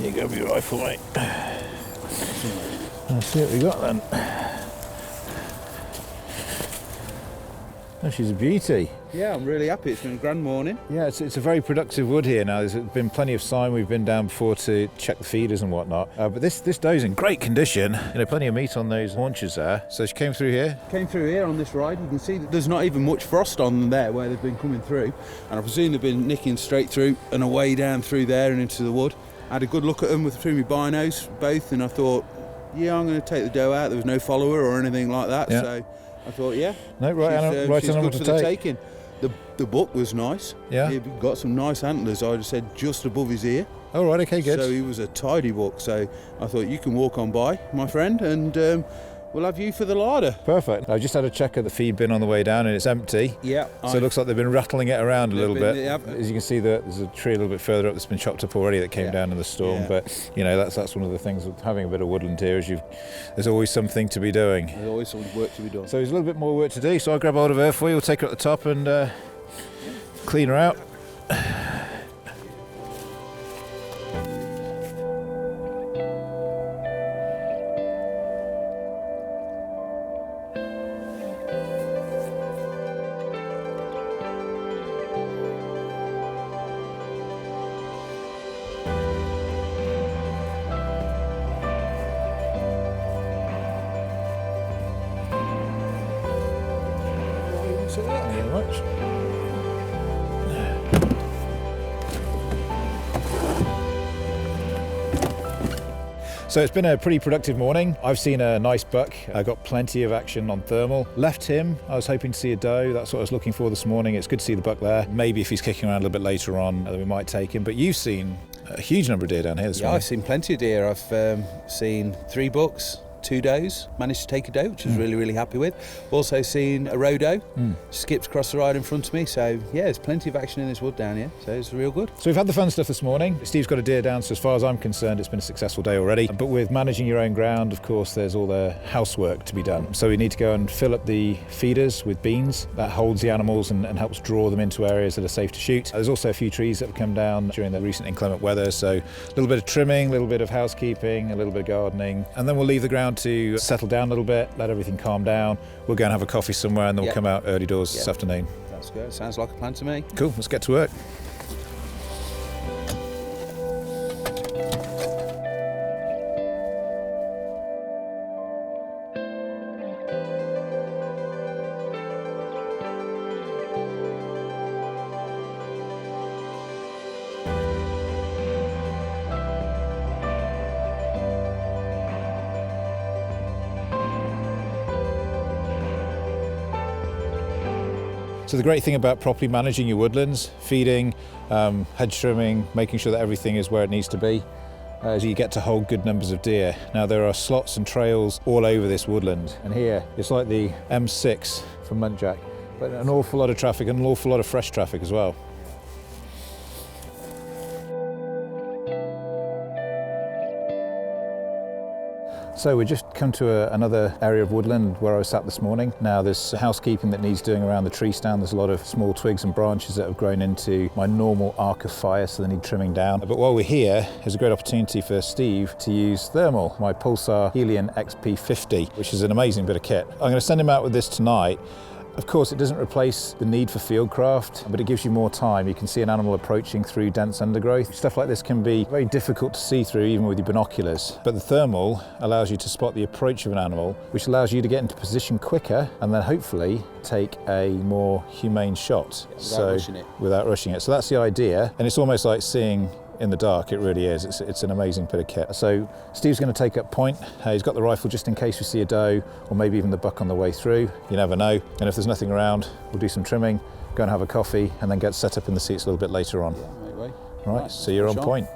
You go with your rifle, mate. Let's see what we got then. Oh, she's a beauty. Yeah, I'm really happy. It's been a grand morning. Yeah, it's a very productive wood here now. There's been plenty of sign. We've been down before to check the feeders and whatnot. But this doe's in great condition. You know, plenty of meat on those haunches there. So she came through here. Came through here on this ride. You can see that there's not even much frost on them there where they've been coming through. And I presume they've been nicking straight through and away down through there and into the wood. I had a good look at them through my binos, both, and I thought, yeah, I'm going to take the doe out. There was no follower or anything like that. Yeah. So I thought, yeah. No, right, she's good for the taking. The buck was nice. Yeah. He got some nice antlers, I just said, just above his ear. Oh, right, okay, good. So he was a tidy buck. So I thought, you can walk on by, my friend, and we'll have you for the larder. Perfect. I just had a check at the feed bin on the way down and it's empty. Yeah. So it looks like they've been rattling it around a little bit. As you can see, there's a tree a little bit further up that's been chopped up already that came down in the storm. Yeah. But, you know, that's one of the things with having a bit of woodland here is there's always something to be doing. There's always some work to be done. So there's a little bit more work to do. So I'll grab hold of her for you. We'll take her at the top and clean her out. very much. So it's been a pretty productive morning. I've seen a nice buck. I got plenty of action on thermal. Left him. I was hoping to see a doe. That's what I was looking for this morning. It's good to see the buck there. Maybe if he's kicking around a little bit later on, we might take him. But you've seen a huge number of deer down here this morning. I've seen plenty of deer. I've seen 3 bucks, 2 does, managed to take a doe, which I was really happy with. Also seen a roe doe, skipped across the ride in front of me. So yeah, there's plenty of action in this wood down here, so it's real good. So we've had the fun stuff this morning. Steve's got a deer down, so as far as I'm concerned, it's been a successful day already. But with managing your own ground, of course, there's all the housework to be done. So we need to go and fill up the feeders with beans. That holds the animals and helps draw them into areas that are safe to shoot. There's also a few trees that have come down during the recent inclement weather, so a little bit of trimming, a little bit of housekeeping, a little bit of gardening, and then we'll leave the ground to settle down a little bit, let everything calm down. We'll go and have a coffee somewhere, and then we'll come out early doors this afternoon. That's good. Sounds like a plan to me. Cool, let's get to work. So the great thing about properly managing your woodlands, feeding, hedge trimming, making sure that everything is where it needs to be, is you get to hold good numbers of deer. Now there are slots and trails all over this woodland, and here it's like the M6 from Muntjac, but an awful lot of traffic and an awful lot of fresh traffic as well. So we just come to another area of woodland where I was sat this morning. Now there's housekeeping that needs doing around the tree stand. There's a lot of small twigs and branches that have grown into my normal arc of fire, so they need trimming down. But while we're here, there's a great opportunity for Steve to use thermal, my Pulsar Helion XP50, which is an amazing bit of kit. I'm going to send him out with this tonight. Of course, it doesn't replace the need for fieldcraft, but it gives you more time. You can see an animal approaching through dense undergrowth. Stuff like this can be very difficult to see through even with your binoculars. But the thermal allows you to spot the approach of an animal, which allows you to get into position quicker and then hopefully take a more humane shot. Without rushing it. So that's the idea. And it's almost like seeing in the dark. It really is. It's an amazing bit of kit. So Steve's going to take up point. He's got the rifle just in case we see a doe or maybe even the buck on the way through. You never know. And if there's nothing around, we'll do some trimming, go and have a coffee, and then get set up in the seats a little bit later on. Right, so you're on point.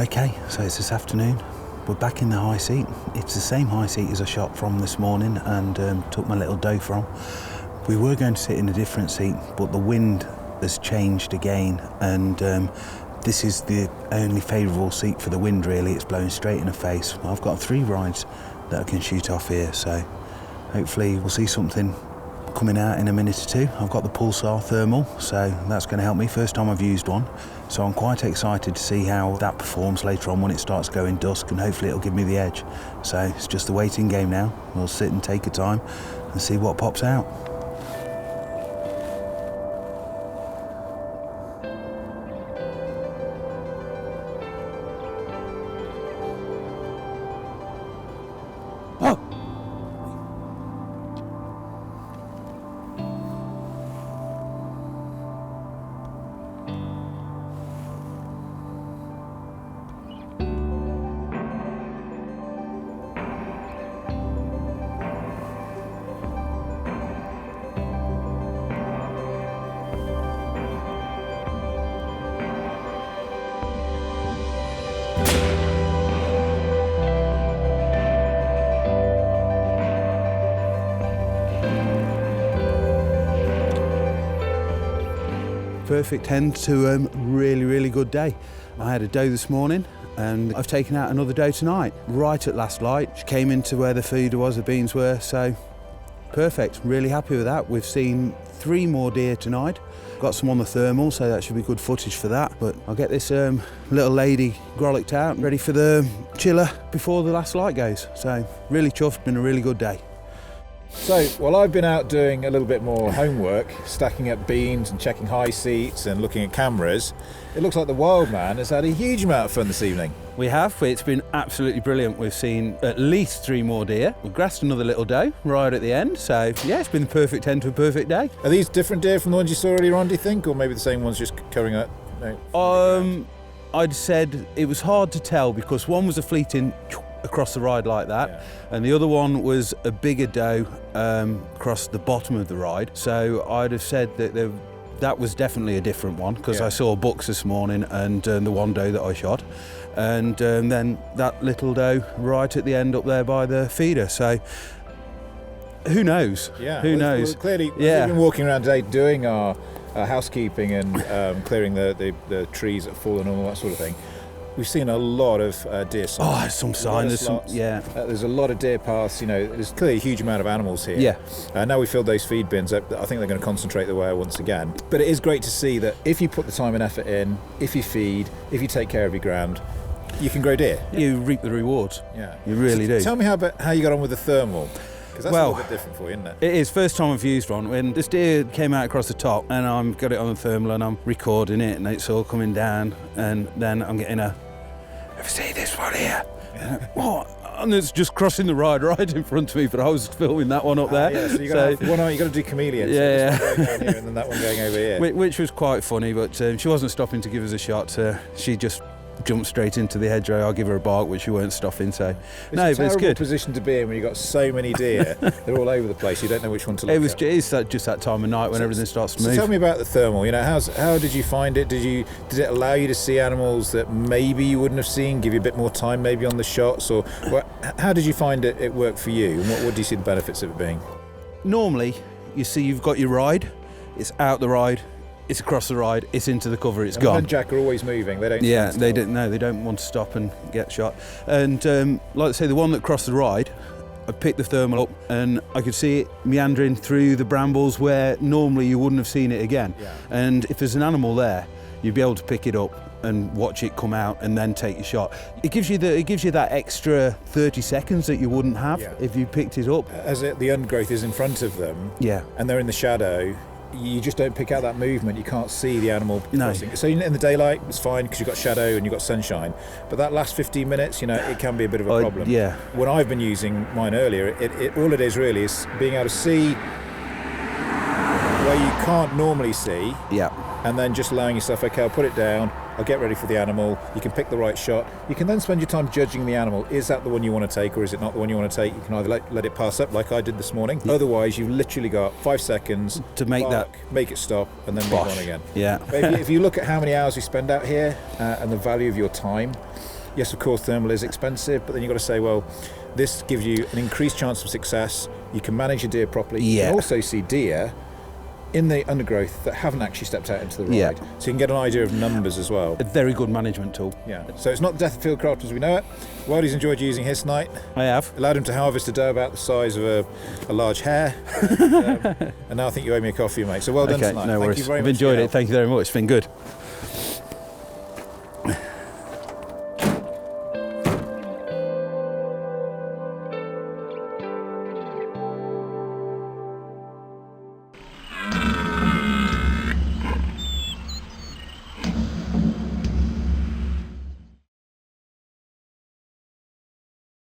Okay, so it's this afternoon. We're back in the high seat. It's the same high seat as I shot from this morning and took my little doe from. We were going to sit in a different seat, but the wind has changed again, and this is the only favourable seat for the wind, really. It's blowing straight in the face. I've got 3 rides that I can shoot off here, so hopefully we'll see something coming out in a minute or two. I've got the Pulsar thermal, so that's going to help me. First time I've used one, so I'm quite excited to see how that performs later on when it starts going dusk, and hopefully it'll give me the edge. So it's just a waiting game now. We'll sit and take a time and see what pops out. Perfect end to a really good day. I had a doe this morning and I've taken out another doe tonight. Right at last light, she came into where the food was, the beans were, so perfect. Really happy with that. We've seen 3 more deer tonight. Got some on the thermal, so that should be good footage for that. But I'll get this little lady grollicked out, ready for the chiller before the last light goes. So really chuffed, been a really good day. So, while I've been out doing a little bit more homework, stacking up beans and checking high seats and looking at cameras, it looks like the wild man has had a huge amount of fun this evening. We have. It's been absolutely brilliant. We've seen at least 3 more deer. We've grassed another little doe right at the end. So, yeah, it's been the perfect end to a perfect day. Are these different deer from the ones you saw earlier on, do you think? Or maybe the same ones just covering up? No, I'd said it was hard to tell because one was a fleeting across the ride like that, and the other one was a bigger doe across the bottom of the ride. So I'd have said that that was definitely a different one because I saw bucks this morning and the one doe that I shot, and then that little doe right at the end up there by the feeder. So who knows? Yeah, who knows? Well, clearly, we've been walking around today doing our housekeeping and clearing the trees that have fallen and all that sort of thing. We've seen a lot of deer signs. Oh, some signs. There's a lot of deer paths. There's clearly a huge amount of animals here. Yeah. Now we filled those feed bins up. I think they're going to concentrate the wear once again. But it is great to see that if you put the time and effort in, if you feed, if you take care of your ground, you can grow deer. You reap the rewards. Yeah. You really do. Tell me how you got on with the thermal. Because that's a little bit different for you, isn't it? It is. First time I've used one. When this deer came out across the top and I've got it on the thermal and I'm recording it and it's all coming down, and then I'm getting have you seen this one here? What? And it's just crossing the ride right in front of me, but I was filming that one up there. Yeah, so you've got to do chameleons. Yeah. So going down here and then that one going over here. Which was quite funny, but she wasn't stopping to give us a shot. She just jumped straight into the hedgerow. I'll give her a bark, which she weren't stopping. So but it's a good position to be in when you've got so many deer. They're all over the place. You don't know which one to look at. It's just that time of night when everything starts to move. So tell me about the thermal. How did you find it? Did it allow you to see animals that maybe you wouldn't have seen? Give you a bit more time maybe on the shots, or how did you find it worked for you? And what do you see the benefits of it being? Normally, you see you've got your ride. It's out the ride. It's across the ride, it's into the cover, it's gone. Muntjac are always moving, they don't they don't want to stop and get shot. And like I say, the one that crossed the ride, I picked the thermal up and I could see it meandering through the brambles where normally you wouldn't have seen it again. Yeah. And if there's an animal there, you'd be able to pick it up and watch it come out and then take your shot. It gives you that extra 30 seconds that you wouldn't have if you picked it up. As the undergrowth is in front of them, and they're in the shadow, you just don't pick out that movement. You can't see the animal crossing. So in the daylight, it's fine because you've got shadow and you've got sunshine. But that last 15 minutes, it can be a bit of a problem. Yeah. When I've been using mine earlier, all it is really is being able to see where you can't normally see. Yeah. And then just allowing yourself, okay, I'll put it down, I'll get ready for the animal. You can pick the right shot. You can then spend your time judging the animal. Is that the one you want to take or is it not the one you want to take? You can either let it pass up like I did this morning. Yeah. Otherwise, you've literally got 5 seconds to make it stop and then move on again. Yeah. If you look at how many hours you spend out here and the value of your time, yes, of course, thermal is expensive, but then you've got to say, well, this gives you an increased chance of success. You can manage your deer properly. You can also see deer in the undergrowth that haven't actually stepped out into the ride. So you can get an idea of numbers as well. A very good management tool. Yeah. So it's not the death of field craft as we know it. Wildy's enjoyed using his tonight. I have. Allowed him to harvest a doe about the size of a large hare. And now I think you owe me a coffee, mate. So well done tonight. No worries. Thank you very much. I've enjoyed it. Thank you very much. It's been good.